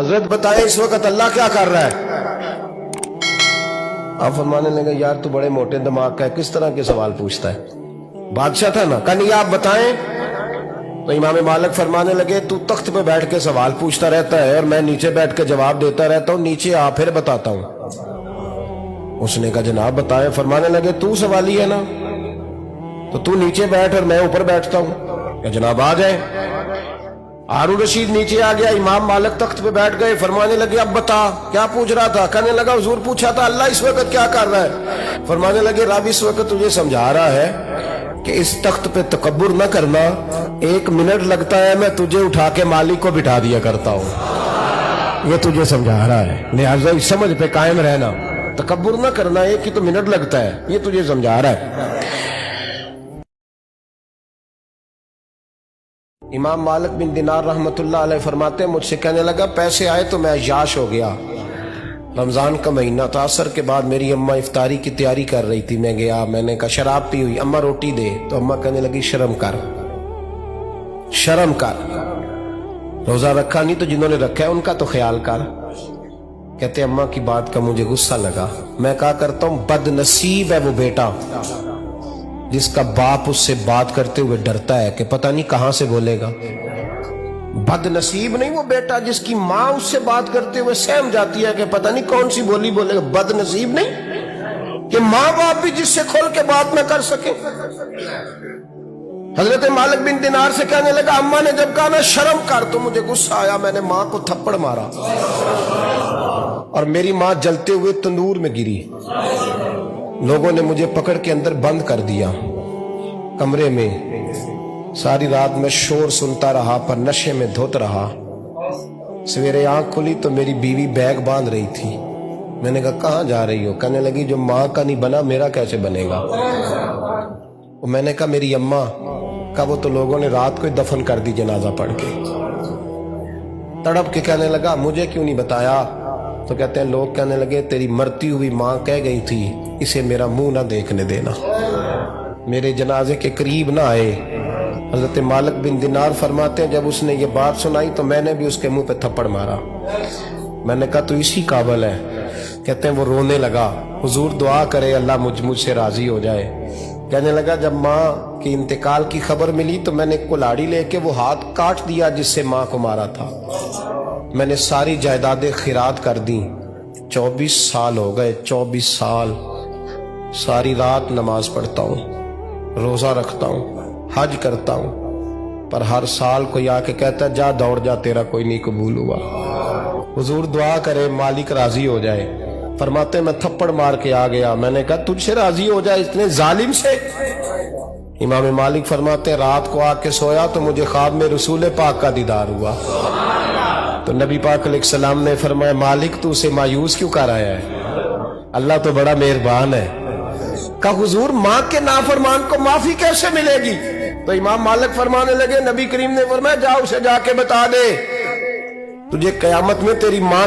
حضرت بتائے اس وقت اللہ کیا کر رہا ہے؟ آپ فرمانے لگے یار تو بڑے موٹے دماغ کا ہے، کس طرح کے سوال پوچھتا ہے؟ بادشاہ تھا نا، کہا نہیں آپ بتائیں. تو امام مالک فرمانے لگے تو تخت پہ بیٹھ کے سوال پوچھتا رہتا ہے اور میں نیچے بیٹھ کے جواب دیتا رہتا ہوں، نیچے آ پھر بتاتا ہوں. اس نے کہا جناب بتائیں. فرمانے لگے تو سوالی ہے نا، تو تو نیچے بیٹھ اور میں اوپر بیٹھتا ہوں. کہ جناب آ جائیں. ہارون رشید نیچے آ گیا، امام مالک تخت پہ بیٹھ گئے. فرمانے لگے اب بتا کیا پوچھ رہا تھا؟ کہنے لگا حضور پوچھا تھا اللہ اس وقت کیا کر رہا ہے. فرمانے لگے رب اس وقت تجھے سمجھا رہا ہے کہ اس تخت پہ تکبر نہ کرنا، 1 منٹ لگتا ہے میں تجھے اٹھا کے مالک کو بٹھا دیا کرتا ہوں. یہ تجھے سمجھا رہا ہے، لہٰذا اس سمجھ پہ قائم رہنا، تکبر نہ کرنا، 1 ہی تو منٹ لگتا ہے، یہ تجھے سمجھا رہا ہے. امام مالک بن دینار رحمت اللہ علیہ فرماتے ہیں مجھ سے کہنے لگا پیسے آئے تو میں عیاش ہو گیا. رمضان کا مہینہ تھا، عصر کے بعد میری اماں افطاری کی تیاری کر رہی تھی. میں گیا، میں نے کہا شراب پی ہوئی، اماں روٹی دے. تو اماں کہنے لگی شرم کر، شرم کر، روزہ رکھا نہیں تو جنہوں نے رکھا ہے ان کا تو خیال کر. کہتے اماں کی بات کا مجھے غصہ لگا. میں کہا کرتا ہوں بد نصیب ہے وہ بیٹا جس کا باپ اس سے بات کرتے ہوئے ڈرتا ہے کہ پتہ نہیں کہاں سے بولے گا. بد نصیب نہیں وہ بیٹا جس کی ماں اس سے بات کرتے ہوئے سہم جاتی ہے کہ پتہ نہیں کون سی بولی بولے گا. بد نصیب نہیں کہ ماں باپ بھی جس سے کھول کے بات نہ کر سکے. حضرت مالک بن دینار سے کہنے لگا اماں نے جب کہا نا شرم کر تو مجھے غصہ آیا، میں نے ماں کو تھپڑ مارا اور میری ماں جلتے ہوئے تندور میں گری. لوگوں نے مجھے پکڑ کے اندر بند کر دیا کمرے میں. ساری رات میں شور سنتا رہا پر نشے میں دھوت رہا. سویرے آنکھ کھلی تو میری بیوی بیگ باندھ رہی تھی. میں نے کہا کہاں جا رہی ہو؟ کہنے لگی جو ماں کا نہیں بنا میرا کیسے بنے گا. میں نے کہا میری اماں کا وہ تو لوگوں نے رات کو ہی دفن کر دی جنازہ پڑھ کے. تڑپ کے کہنے لگا مجھے کیوں نہیں بتایا؟ تو کہتے ہیں لوگ کہنے لگے تیری مرتی ہوئی ماں کہہ گئی تھی اسے میرا منہ نہ دیکھنے دینا، میرے جنازے کے قریب نہ آئے. حضرت مالک بن دینار فرماتے ہیں جب اس نے یہ بات سنائی تو میں نے بھی اس کے منہ پہ تھپڑ مارا. میں نے کہا تو اسی قابل ہے. کہتے ہیں وہ رونے لگا، حضور دعا کرے اللہ مجھ سے راضی ہو جائے. کہنے لگا جب ماں کی انتقال کی خبر ملی تو میں نے کلاڑی لے کے وہ ہاتھ کاٹ دیا جس سے ماں کو مارا تھا. میں نے ساری جائیدادیں خیرات کر دی. 24 سال ہو گئے، 24 سال ساری رات نماز پڑھتا ہوں، روزہ رکھتا ہوں، حج کرتا ہوں، پر ہر سال کوئی آ کے کہتا ہے جا دوڑ جا تیرا کوئی نہیں قبول ہوا. حضور دعا کرے مالک راضی ہو جائے. فرماتے میں تھپڑ مار کے آ گیا. میں نے کہا تجھ سے راضی ہو جائے اتنے ظالم سے؟ امام مالک فرماتے رات کو آ کے سویا تو مجھے خواب میں رسول پاک کا دیدار ہوا. تو نبی پاک علیہ السلام نے فرمایا مالک تو اسے مایوس کیوں کر آیا ہے؟ اللہ تو بڑا مہربان ہے. کہ حضور ماں کے نافرمان کو معافی کیسے ملے گی؟ تو امام مالک فرمانے لگے نبی کریم نے فرمایا جا اسے جا کے بتا دے تجھے قیامت میں تیری ماں